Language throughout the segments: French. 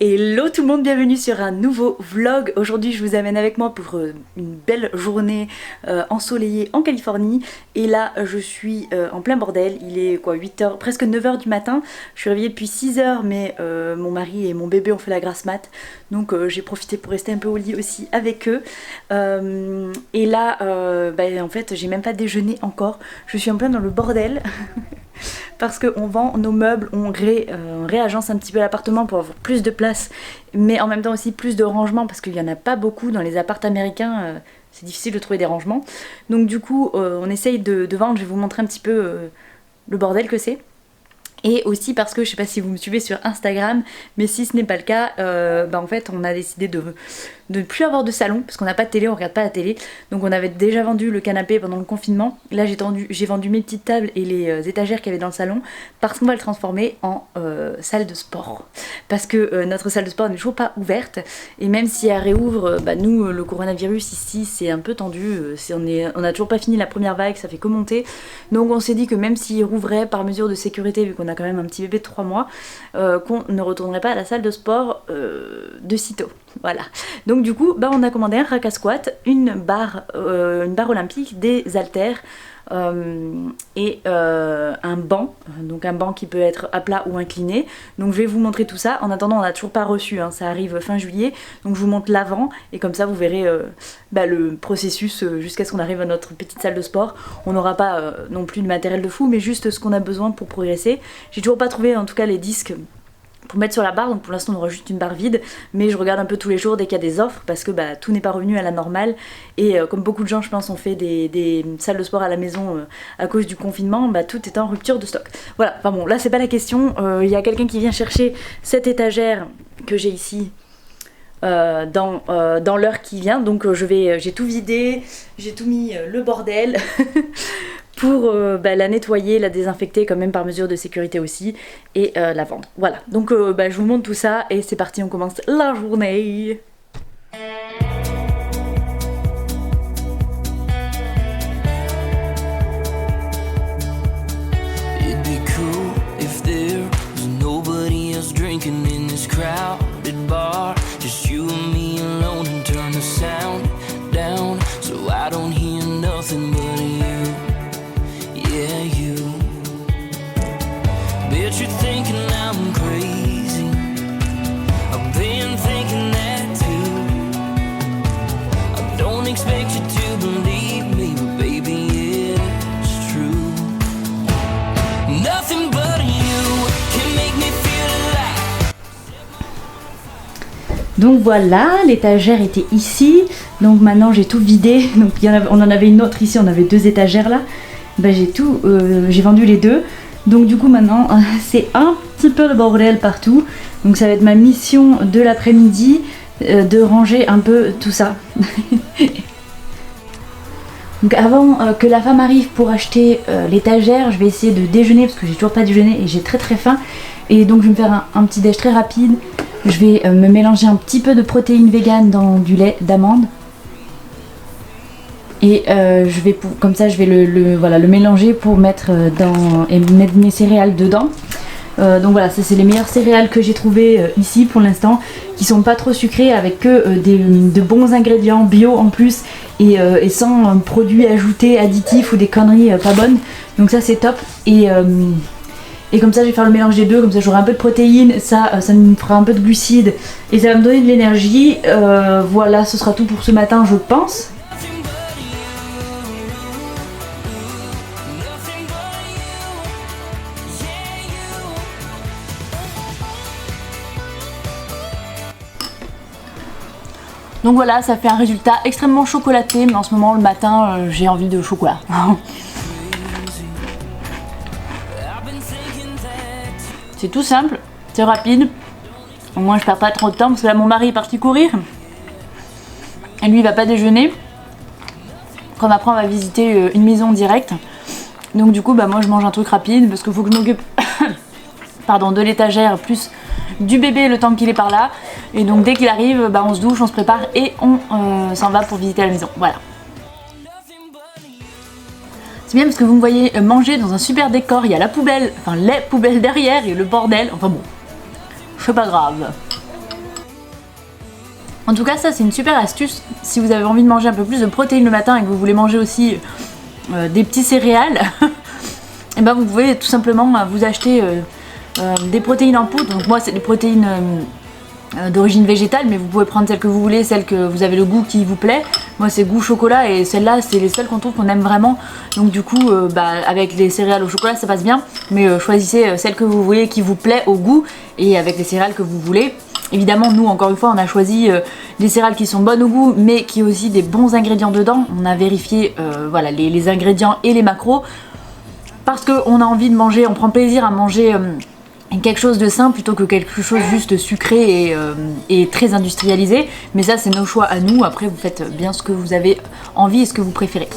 Hello tout le monde, bienvenue sur un nouveau vlog. Aujourd'hui je vous amène avec moi pour une belle journée ensoleillée en Californie. Et là je suis en plein bordel, il est quoi 8h, presque 9h du matin. Je suis réveillée depuis 6h mais mon mari et mon bébé ont fait la grasse mat. Donc j'ai profité pour rester un peu au lit aussi avec eux. Et là en fait j'ai même pas déjeuné encore, je suis en plein dans le bordel. Parce qu'on vend nos meubles, on réagence un petit peu l'appartement pour avoir plus de place, mais en même temps aussi plus de rangement parce qu'il n'y en a pas beaucoup dans les apparts américains, c'est difficile de trouver des rangements. Donc du coup on essaye de vendre, je vais vous montrer un petit peu le bordel que c'est. Et aussi parce que je sais pas si vous me suivez sur Instagram, mais si ce n'est pas le cas, en fait on a décidé de ne plus avoir de salon parce qu'on n'a pas de télé, on regarde pas la télé. Donc on avait déjà vendu le canapé pendant le confinement. Là j'ai vendu mes petites tables et les étagères qu'il y avait dans le salon parce qu'on va le transformer en salle de sport. Parce que notre salle de sport n'est toujours pas ouverte et même si elle réouvre, nous le coronavirus ici c'est un peu tendu. On a toujours pas fini la première vague, ça fait que monter. Donc on s'est dit que même s'il rouvrait par mesure de sécurité, vu qu'on a quand même un petit bébé de 3 mois, qu'on ne retournerait pas à la salle de sport de sitôt. Voilà. Donc du coup, on a commandé un rack à squat, une barre olympique, des haltères et un banc. Donc un banc qui peut être à plat ou incliné. Donc je vais vous montrer tout ça. En attendant, on n'a toujours pas reçu, ça arrive fin juillet. Donc je vous montre l'avant et comme ça vous verrez le processus jusqu'à ce qu'on arrive à notre petite salle de sport. On n'aura pas non plus de matériel de fou, mais juste ce qu'on a besoin pour progresser. J'ai toujours pas trouvé en tout cas les disques pour mettre sur la barre, donc pour l'instant on aura juste une barre vide, mais je regarde un peu tous les jours dès qu'il y a des offres parce que tout n'est pas revenu à la normale et comme beaucoup de gens je pense ont fait des salles de sport à la maison à cause du confinement, tout est en rupture de stock. Voilà, enfin bon, là c'est pas la question, il y a quelqu'un qui vient chercher cette étagère que j'ai ici dans l'heure qui vient, donc j'ai tout vidé, j'ai tout mis le bordel pour la nettoyer, la désinfecter quand même par mesure de sécurité aussi et la vendre. Voilà, donc je vous montre tout ça et c'est parti, on commence la journée. You're thinking I'm crazy. I've been thinking that too. I don't expect you to believe me, but baby, it's true. Nothing but you can make me feel alive. Donc voilà, l'étagère était ici. Donc maintenant j'ai tout vidé. Donc on en avait une autre ici, on avait 2 étagères là. J'ai vendu les 2. Donc du coup maintenant c'est un petit peu le bordel partout. Donc ça va être ma mission de l'après-midi de ranger un peu tout ça. Donc avant que la femme arrive pour acheter l'étagère, je vais essayer de déjeuner parce que j'ai toujours pas déjeuné et j'ai très faim. Et donc je vais me faire un petit déj très rapide. Je vais me mélanger un petit peu de protéines vegan dans du lait d'amande. Et comme ça je vais le mélanger pour mettre mettre mes céréales dedans. Donc voilà, ça c'est les meilleures céréales que j'ai trouvées ici pour l'instant, qui sont pas trop sucrées, avec que de bons ingrédients bio en plus et sans produits ajoutés, additifs ou des conneries pas bonnes. Donc ça c'est top. Et comme ça je vais faire le mélange des deux, comme ça j'aurai un peu de protéines, ça me fera un peu de glucides et ça va me donner de l'énergie. Voilà, ce sera tout pour ce matin je pense. Donc voilà, ça fait un résultat extrêmement chocolaté, mais en ce moment le matin j'ai envie de chocolat. C'est tout simple, c'est rapide. Au moins je perds pas trop de temps parce que là mon mari est parti courir. Et lui il va pas déjeuner. Comme après on va visiter une maison directe. Donc du coup moi je mange un truc rapide parce qu'il faut que je m'occupe de l'étagère plus du bébé le temps qu'il est par là. Et donc dès qu'il arrive, on se douche, on se prépare et on s'en va pour visiter la maison. Voilà. C'est bien parce que vous me voyez manger dans un super décor, il y a la poubelle, enfin les poubelles derrière et le bordel, enfin bon, c'est pas grave. En tout cas ça c'est une super astuce si vous avez envie de manger un peu plus de protéines le matin et que vous voulez manger aussi des petits céréales. Et ben vous pouvez tout simplement vous acheter des protéines en poudre. Donc moi c'est des protéines d'origine végétale, mais vous pouvez prendre celles que vous voulez, celles que vous avez le goût qui vous plaît. Moi c'est goût chocolat et celles-là c'est les seules qu'on trouve qu'on aime vraiment. Donc du coup avec les céréales au chocolat ça passe bien, mais choisissez celles que vous voulez qui vous plaît au goût et avec les céréales que vous voulez. Évidemment nous encore une fois on a choisi des céréales qui sont bonnes au goût mais qui ont aussi des bons ingrédients dedans. On a vérifié voilà, les ingrédients et les macros parce qu'on a envie de manger, on prend plaisir à manger quelque chose de sain plutôt que quelque chose juste sucré et très industrialisé. Mais ça c'est nos choix à nous, après vous faites bien ce que vous avez envie et ce que vous préférez.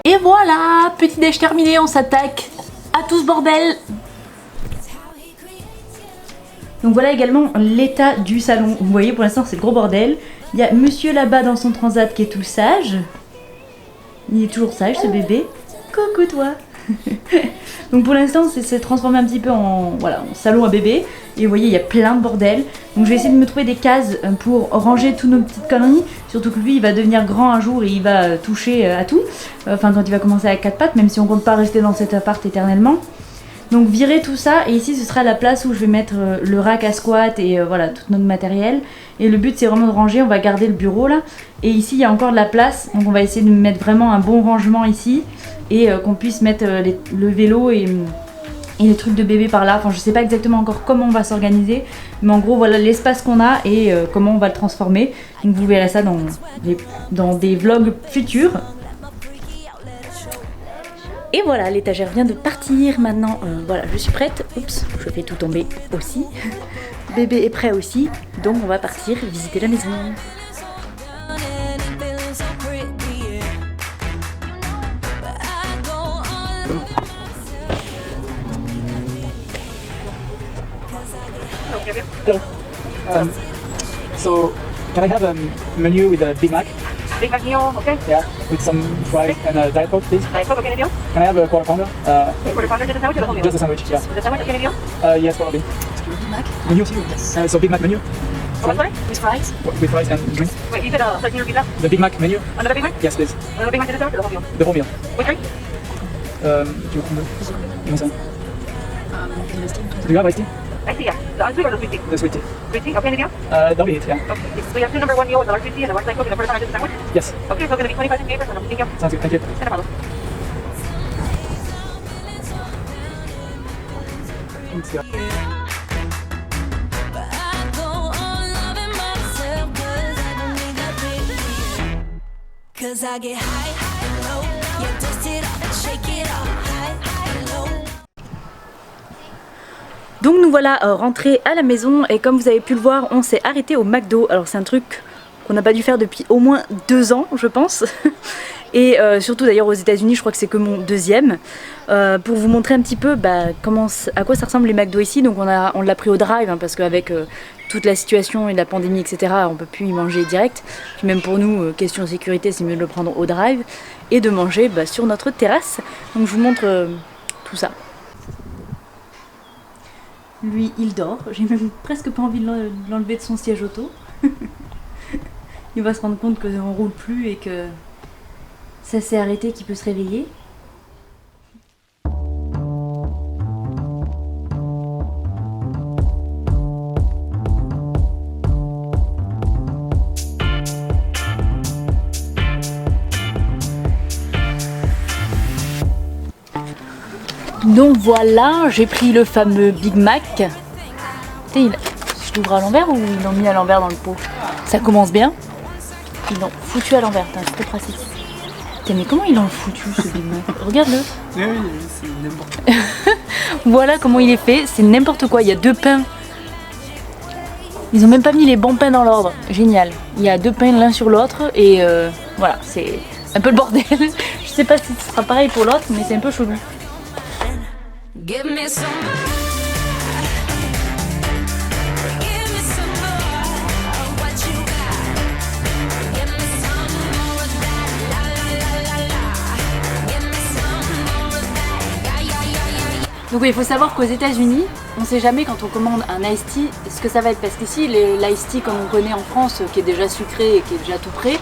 Et voilà, petit déj terminé, on s'attaque à tout ce bordel. Donc voilà également l'état du salon. Vous voyez pour l'instant c'est le gros bordel. Il y a monsieur là-bas dans son transat qui est tout sage. Il est toujours sage ce bébé. Coucou toi. Donc pour l'instant c'est transformé un petit peu en, voilà, en salon à bébé. Et vous voyez il y a plein de bordel. Donc je vais essayer de me trouver des cases pour ranger toutes nos petites conneries. Surtout que lui il va devenir grand un jour et il va toucher à tout. Enfin quand il va commencer à 4 pattes, même si on compte pas rester dans cet appart éternellement. Donc virer tout ça et ici ce sera la place où je vais mettre le rack à squat et voilà tout notre matériel. Et le but c'est vraiment de ranger, on va garder le bureau là. Et ici il y a encore de la place, donc on va essayer de mettre vraiment un bon rangement ici. Et qu'on puisse mettre le vélo et les trucs de bébé par là. Enfin je sais pas exactement encore comment on va s'organiser. Mais en gros voilà l'espace qu'on a et comment on va le transformer. Donc vous verrez ça dans des vlogs futurs. Et voilà, l'étagère vient de partir, maintenant voilà, je suis prête. Oups, je fais tout tomber aussi. Bébé est prêt aussi, donc on va partir visiter la maison. Hello. So, can I have a menu with a Big Mac? Big Mac meal, okay? Yeah, with some fries and a Diet Coke, please. Diet Coke, okay, any deal? Can I have a quarter pounder? Quarter pounder, just a sandwich or the whole meal? Just a sandwich, yeah. Just a sandwich, okay, any deal? Yes, probably. Big Mac? Menu? Yes. So Big Mac menu? What, sorry? With fries? With fries and drinks? Wait, you said 13 pizza? The Big Mac menu? Another Big Mac? Yes, please. Another Big Mac, just a sandwich or the whole meal? The whole meal. With drink? Tu veux prendre comment ça? Do you have iced tea? I see, yeah. The unsweet or the sweet tea? The sweet tea. Sweet tea, okay, any deal? That'll be it, yeah. Okay. So you have two number one meal with a large sweet tea and a large Diet Coke and a quarter pounder, just a sandwich? Yes. Okay, so it's going to be 25 cents for something. Thank you. Sounds good, thank you. No problem. Thanks, yeah. Cause I get high, high, low. Yeah, dust it off and shake it off. High, high, low. Donc nous voilà rentrés à la maison et comme vous avez pu le voir on s'est arrêté au McDo. Alors c'est un truc qu'on n'a pas dû faire depuis au moins 2 ans je pense. Et surtout d'ailleurs aux États-Unis je crois que c'est que mon deuxième. Pour vous montrer un petit peu à quoi ça ressemble les McDo ici. Donc on l'a pris au drive parce qu'avec toute la situation et la pandémie etc. on peut plus y manger direct. Puis même pour nous question de sécurité c'est mieux de le prendre au drive et de manger sur notre terrasse. Donc je vous montre tout ça. Lui il dort, j'ai même presque pas envie de l'enlever de son siège auto. Il va se rendre compte qu'on roule plus et que ça s'est arrêté, qu'il peut se réveiller. Donc voilà, j'ai pris le fameux Big Mac. Je l'ouvre à l'envers ou ils l'ont mis à l'envers dans le pot? Ça commence bien. Ils l'ont foutu à l'envers, c'est trop pratique. Mais comment ils l'ont foutu ce Big Mac? Regarde-le. Oui, c'est n'importe quoi. Voilà comment il est fait, c'est n'importe quoi. Il y a 2 pains. Ils ont même pas mis les bons pains dans l'ordre. Génial. Il y a 2 pains l'un sur l'autre et voilà, c'est un peu le bordel. Je sais pas si ce sera pareil pour l'autre, mais c'est un peu chelou. Give me some more. Give me some more of what you got. Give me some more of that. La la la la la. Give me some more of that. Yeah, yeah, yeah, yeah, yeah. Donc oui, il faut savoir qu'aux États-Unis, on ne sait jamais quand on commande un iced tea ce que ça va être. Parce qu'ici, l'ice tea comme on connaît en France, qui est déjà sucré et qui est déjà tout prêt,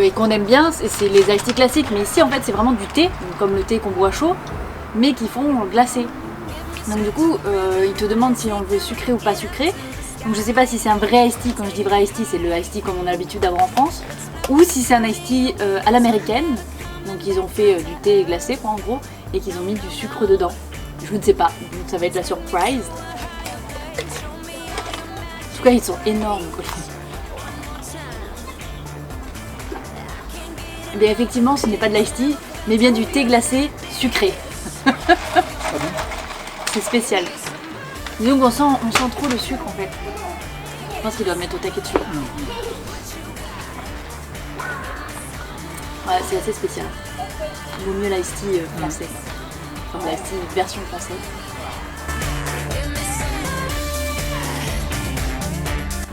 et qu'on aime bien, c'est les iced tea classiques. Mais ici, en fait, c'est vraiment du thé, comme le thé qu'on boit chaud, mais qui font glacé. Donc du coup, ils te demandent si on veut sucré ou pas sucré. Donc je sais pas si c'est un vrai iced tea. Quand je dis vrai iced tea, c'est le iced tea comme on a l'habitude d'avoir en France, ou si c'est un iced tea à l'américaine. Donc ils ont fait du thé glacé quoi en gros, et qu'ils ont mis du sucre dedans. Je ne sais pas, donc ça va être la surprise. En tout cas ils sont énormes quoi. Et bien effectivement ce n'est pas de l'ice tea, mais bien du thé glacé sucré. C'est spécial. Donc on sent trop le sucre en fait. Je pense qu'ils doivent mettre au taquet dessus. Ouais, c'est assez spécial. Il vaut mieux l'ice tea français. Enfin l'ice tea version française.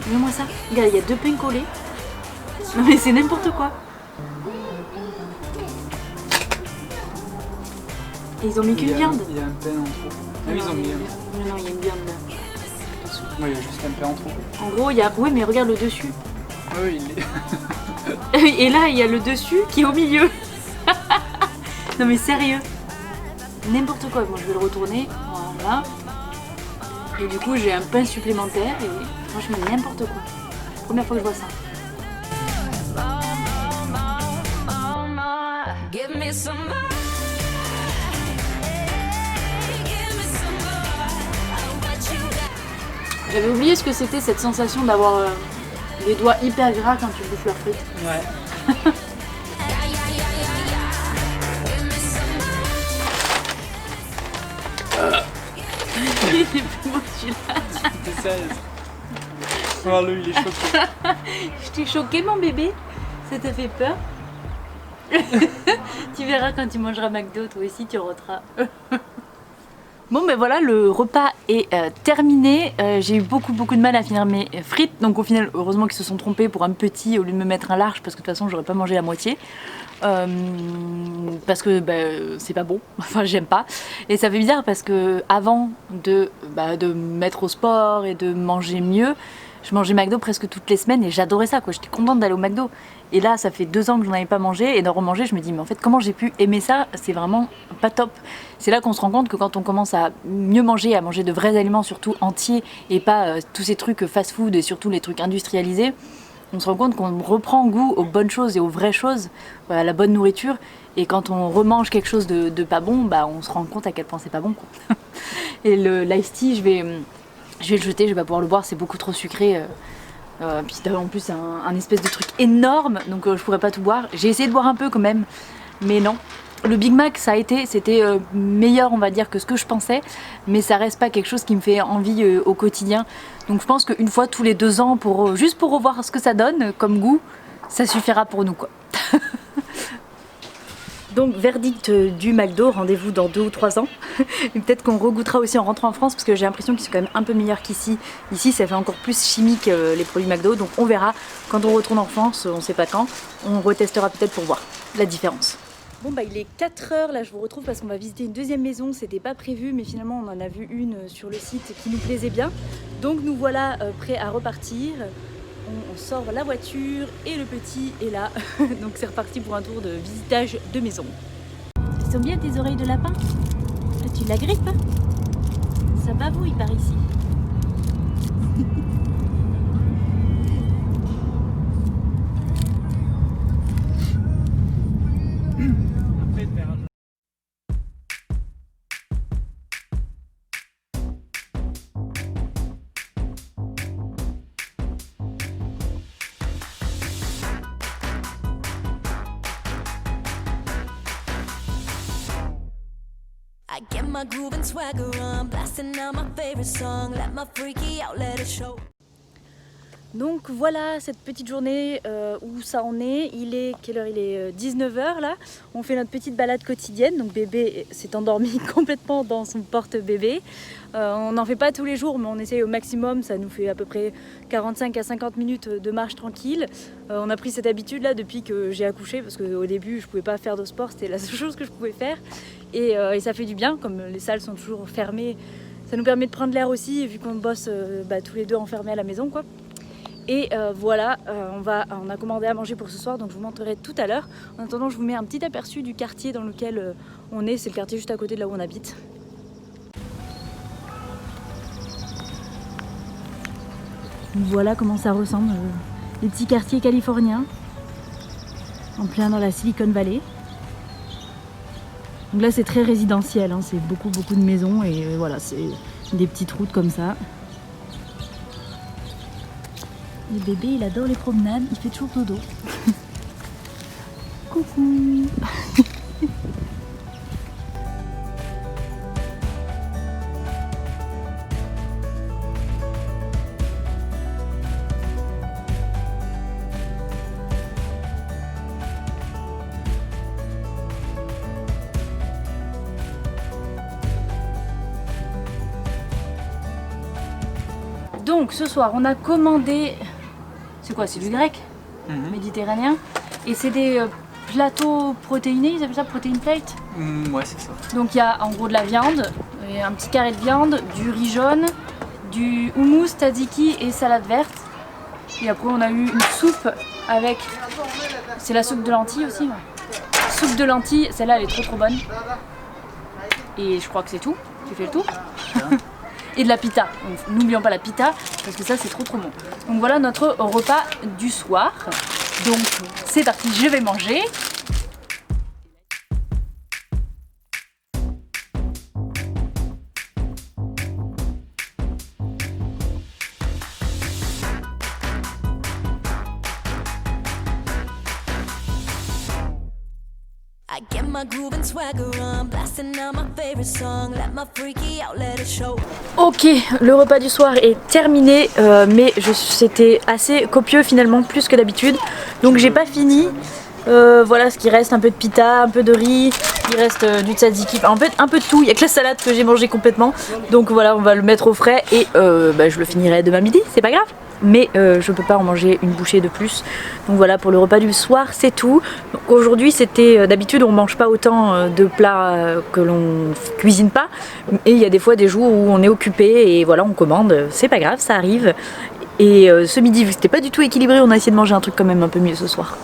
Regarde-moi ça. Regarde, il y a 2 pains collés. Non mais c'est n'importe quoi. Et ils ont mis qu'une viande. Il y a un pain en trop. Ah oui, ils ont mis. Non, il y a une viande là. Ouais, il y a juste un pain en trop. En gros, il y a. Oui, mais regarde le dessus. Ah oui, il est. Et là, il y a le dessus qui est au milieu. Non, mais sérieux. N'importe quoi. Bon, je vais le retourner. Voilà. Et du coup, j'ai un pain supplémentaire. Et franchement, n'importe quoi. Première fois que je vois ça. Give me some more. J'avais oublié ce que c'était cette sensation d'avoir les doigts hyper gras quand tu bouffes leurs frites. Ouais. Il était plus beau celui-là. C'était 16. Regarde-le, il est choqué. Je t'ai choqué mon bébé. Ça t'a fait peur. Tu verras quand tu mangeras McDo, toi aussi tu rôteras. Bon ben voilà, le repas est terminé. J'ai eu beaucoup de mal à finir mes frites. Donc au final, heureusement qu'ils se sont trompés pour un petit au lieu de me mettre un large, parce que de toute façon j'aurais pas mangé la moitié. Parce que c'est pas bon, enfin j'aime pas. Et ça fait bizarre parce que avant de me mettre au sport et de manger mieux, je mangeais McDo presque toutes les semaines et j'adorais ça quoi. J'étais contente d'aller au McDo. Et là ça fait 2 ans que je n'en avais pas mangé et d'en remanger, je me dis mais en fait comment j'ai pu aimer ça, c'est vraiment pas top. C'est là qu'on se rend compte que quand on commence à mieux manger, à manger de vrais aliments surtout entiers et pas tous ces trucs fast-food et surtout les trucs industrialisés, on se rend compte qu'on reprend goût aux bonnes choses et aux vraies choses, à la bonne nourriture. Et quand on remange quelque chose de pas bon, on se rend compte à quel point c'est pas bon quoi. Et l'ice tea, je vais le jeter, je vais pas pouvoir le boire, c'est beaucoup trop sucré. Puis en plus c'est un espèce de truc énorme, donc je pourrais pas tout boire. J'ai essayé de boire un peu quand même, mais non. Le Big Mac c'était meilleur on va dire que ce que je pensais, mais ça reste pas quelque chose qui me fait envie au quotidien. Donc je pense qu'une fois tous les 2 ans, juste pour revoir ce que ça donne comme goût, ça suffira pour nous quoi. Donc verdict du McDo, rendez-vous dans 2 ou 3 ans. Et peut-être qu'on regoutera aussi en rentrant en France parce que j'ai l'impression qu'ils sont quand même un peu meilleurs qu'ici. Ici ça fait encore plus chimique les produits McDo, donc on verra quand on retourne en France, on sait pas quand, on retestera peut-être pour voir la différence. Bon il est 4 h, là je vous retrouve parce qu'on va visiter une deuxième maison, c'était pas prévu mais finalement on en a vu une sur le site qui nous plaisait bien. Donc nous voilà prêts à repartir. On sort la voiture et le petit est là. Donc c'est reparti pour un tour de visitage de maison. Elles sont bien tes oreilles de lapin? Tu l'agrippes? Ça bavouille par ici. I get my groove and swagger on, blasting out my favorite song. Let my freaky outlet it show. Donc voilà cette petite journée où ça en est. Il est, quelle heure? Il est 19h là. On fait notre petite balade quotidienne. Donc bébé s'est endormi complètement dans son porte-bébé. On n'en fait pas tous les jours mais on essaye au maximum. Ça nous fait à peu près 45 à 50 minutes de marche tranquille. On a pris cette habitude là depuis que j'ai accouché parce qu'au début je pouvais pas faire de sport. C'était la seule chose que je pouvais faire. Et ça fait du bien comme les salles sont toujours fermées. Ça nous permet de prendre l'air aussi vu qu'on bosse tous les deux enfermés à la maison quoi. Et voilà, on a commandé à manger pour ce soir, donc je vous montrerai tout à l'heure. En attendant, je vous mets un petit aperçu du quartier dans lequel on est. C'est le quartier juste à côté de là où on habite. Voilà comment ça ressemble, les petits quartiers californiens, en plein dans la Silicon Valley. Donc là, c'est très résidentiel, hein, c'est beaucoup de maisons et voilà, c'est des petites routes comme ça. Le bébé, il adore les promenades, il fait toujours dodo. Coucou. Donc ce soir, on a commandé... C'est quoi? C'est du grec méditerranéen. Et c'est des plateaux protéinés, ils appellent ça protein plate. Ouais, c'est ça. Donc il y a en gros de la viande, et un petit carré de viande, du riz jaune, du houmous, tzatziki et salade verte. Et après on a eu une soupe avec... C'est la soupe de lentilles aussi, ouais. Soupe de lentilles, celle-là elle est trop bonne. Et je crois que c'est tout, j'ai fait le tour. Et de la pita, n'oublions pas la pita parce que ça c'est trop bon. Donc voilà notre repas du soir. Donc c'est parti, je vais manger. I get my groove and swagger on, blasting out my favorite song, let my freaky out, let it show. Ok, le repas du soir est terminé, mais c'était assez copieux finalement, plus que d'habitude. Donc j'ai pas fini. Voilà ce qui reste, un peu de pita, un peu de riz, il reste du tzatziki, en fait un peu de tout. Il y a que la salade que j'ai mangé complètement. Donc voilà, on va le mettre au frais et je le finirai demain midi, c'est pas grave. Mais je peux pas en manger une bouchée de plus. Donc voilà, pour le repas du soir c'est tout. Aujourd'hui c'était, d'habitude on mange pas autant de plats que l'on cuisine pas. Et il y a des fois des jours où on est occupé et voilà on commande, c'est pas grave, ça arrive. Et ce midi, vu que c'était pas du tout équilibré, on a essayé de manger un truc quand même un peu mieux ce soir.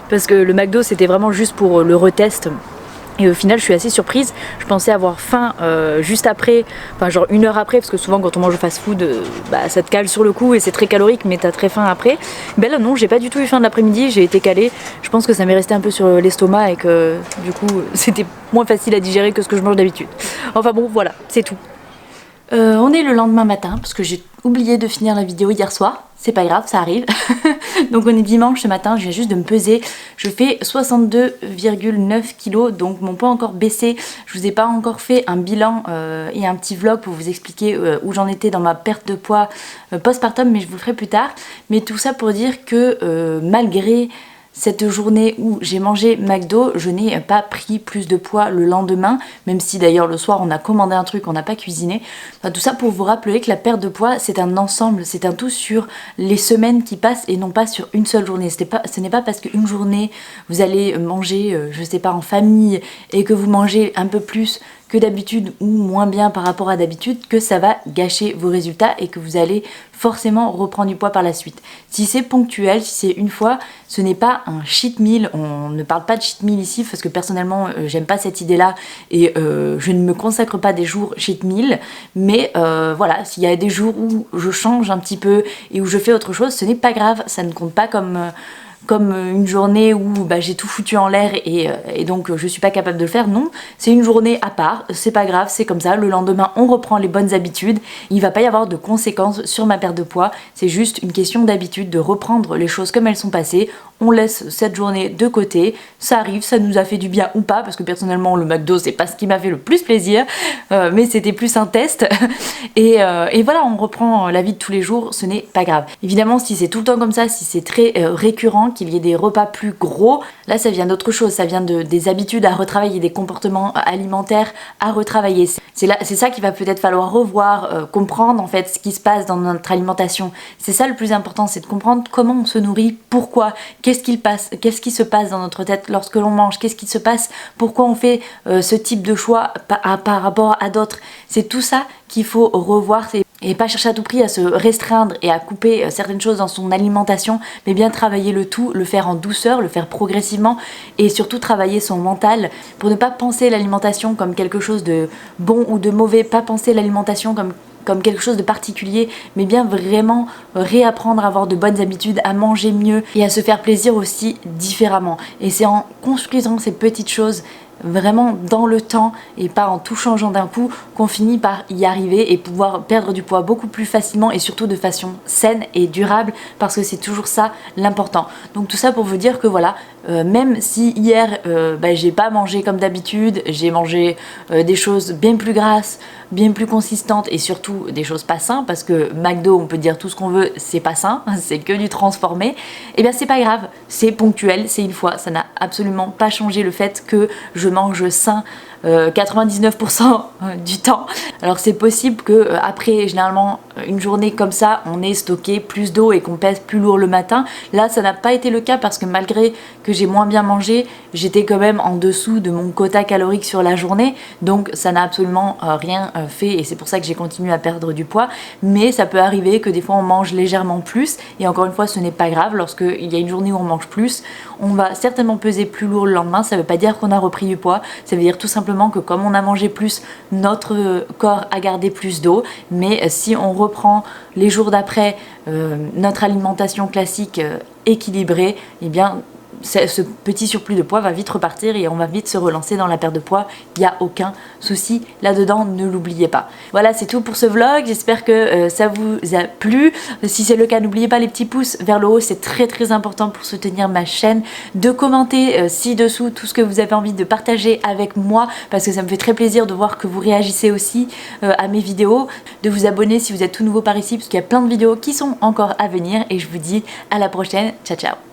Parce que le McDo c'était vraiment juste pour le retest. Et au final je suis assez surprise, je pensais avoir faim juste après, enfin genre 1 heure après, parce que souvent quand on mange au fast food, ça te cale sur le coup et c'est très calorique mais t'as très faim après. Ben là non, j'ai pas du tout eu faim de l'après-midi, j'ai été calée, je pense que ça m'est resté un peu sur l'estomac et que du coup c'était moins facile à digérer que ce que je mange d'habitude. Enfin bon voilà, c'est tout. On est le lendemain matin parce que j'ai oublié de finir la vidéo hier soir, c'est pas grave, ça arrive. Donc on est dimanche ce matin, je viens juste de me peser, je fais 62,9 kg, donc mon poids a encore baissé. Je vous ai pas encore fait un bilan et un petit vlog pour vous expliquer où j'en étais dans ma perte de poids postpartum, mais je vous le ferai plus tard. Mais tout ça pour dire que malgré cette journée où j'ai mangé McDo, je n'ai pas pris plus de poids le lendemain, même si d'ailleurs le soir on a commandé un truc, on n'a pas cuisiné. Enfin, tout ça pour vous rappeler que la perte de poids c'est un ensemble, c'est un tout sur les semaines qui passent et non pas sur une seule journée. Ce n'est pas parce qu'une journée vous allez manger, je sais pas, en famille et que vous mangez un peu plus que d'habitude ou moins bien par rapport à d'habitude que ça va gâcher vos résultats et que vous allez forcément reprendre du poids par la suite. Si c'est ponctuel, si c'est une fois, ce n'est pas un cheat meal. On ne parle pas de cheat meal ici parce que personnellement j'aime pas cette idée là et je ne me consacre pas des jours cheat meal, mais voilà, s'il y a des jours où je change un petit peu et où je fais autre chose, ce n'est pas grave, ça ne compte pas comme une journée où j'ai tout foutu en l'air et donc je suis pas capable de le faire. Non, c'est une journée à part, c'est pas grave, c'est comme ça. Le lendemain on reprend les bonnes habitudes, il va pas y avoir de conséquences sur ma perte de poids, c'est juste une question d'habitude, de reprendre les choses comme elles sont passées. on laisse cette journée de côté, ça arrive, ça nous a fait du bien ou pas, parce que personnellement le McDo c'est pas ce qui m'a fait le plus plaisir, mais c'était plus un test, et voilà, on reprend la vie de tous les jours, ce n'est pas grave. Évidemment si c'est tout le temps comme ça, si c'est très récurrent, qu'il y ait des repas plus gros, là ça vient d'autre chose, ça vient des habitudes à retravailler, des comportements alimentaires à retravailler. C'est ça qu'il va peut-être falloir revoir, comprendre en fait ce qui se passe dans notre alimentation. C'est ça le plus important, c'est de comprendre comment on se nourrit, pourquoi, qu'est-ce qui se passe dans notre tête lorsque l'on mange, qu'est-ce qui se passe, pourquoi on fait ce type de choix par rapport à d'autres. C'est tout ça qu'il faut revoir et pas chercher à tout prix à se restreindre et à couper certaines choses dans son alimentation, mais bien travailler le tout, le faire en douceur, le faire progressivement et surtout travailler son mental pour ne pas penser l'alimentation comme quelque chose de bon ou de mauvais, pas penser l'alimentation comme quelque chose de particulier, mais bien vraiment réapprendre à avoir de bonnes habitudes, à manger mieux et à se faire plaisir aussi différemment. Et c'est en construisant ces petites choses vraiment dans le temps et pas en tout changeant d'un coup qu'on finit par y arriver et pouvoir perdre du poids beaucoup plus facilement et surtout de façon saine et durable, parce que c'est toujours ça l'important. Donc tout ça pour vous dire que voilà, même si hier j'ai pas mangé comme d'habitude, j'ai mangé des choses bien plus grasses, bien plus consistantes et surtout des choses pas saines, parce que McDo on peut dire tout ce qu'on veut, c'est pas sain, c'est que du transformé, et bien c'est pas grave, c'est ponctuel, c'est une fois, ça n'a absolument pas changé le fait que je mange sain 99% du temps. Alors c'est possible que après généralement une journée comme ça on ait stocké plus d'eau et qu'on pèse plus lourd le matin. Là ça n'a pas été le cas parce que malgré que j'ai moins bien mangé, j'étais quand même en dessous de mon quota calorique sur la journée, donc ça n'a absolument rien fait et c'est pour ça que j'ai continué à perdre du poids. Mais ça peut arriver que des fois on mange légèrement plus et encore une fois ce n'est pas grave. Lorsqu'il y a une journée où on mange plus, on va certainement peser plus lourd le lendemain. Ça veut pas dire qu'on a repris du poids, ça veut dire tout simplement que comme on a mangé plus, notre corps a gardé plus d'eau, mais si on reprend les jours d'après notre alimentation classique équilibrée, et bien ce petit surplus de poids va vite repartir et on va vite se relancer dans la perte de poids. Il n'y a aucun souci là-dedans, ne l'oubliez pas. Voilà, c'est tout pour ce vlog, j'espère que ça vous a plu. Si c'est le cas, n'oubliez pas les petits pouces vers le haut, c'est très très important pour soutenir ma chaîne, de commenter ci-dessous tout ce que vous avez envie de partager avec moi, parce que ça me fait très plaisir de voir que vous réagissez aussi à mes vidéos, de vous abonner si vous êtes tout nouveau par ici, parce qu'il y a plein de vidéos qui sont encore à venir, et je vous dis à la prochaine, ciao ciao.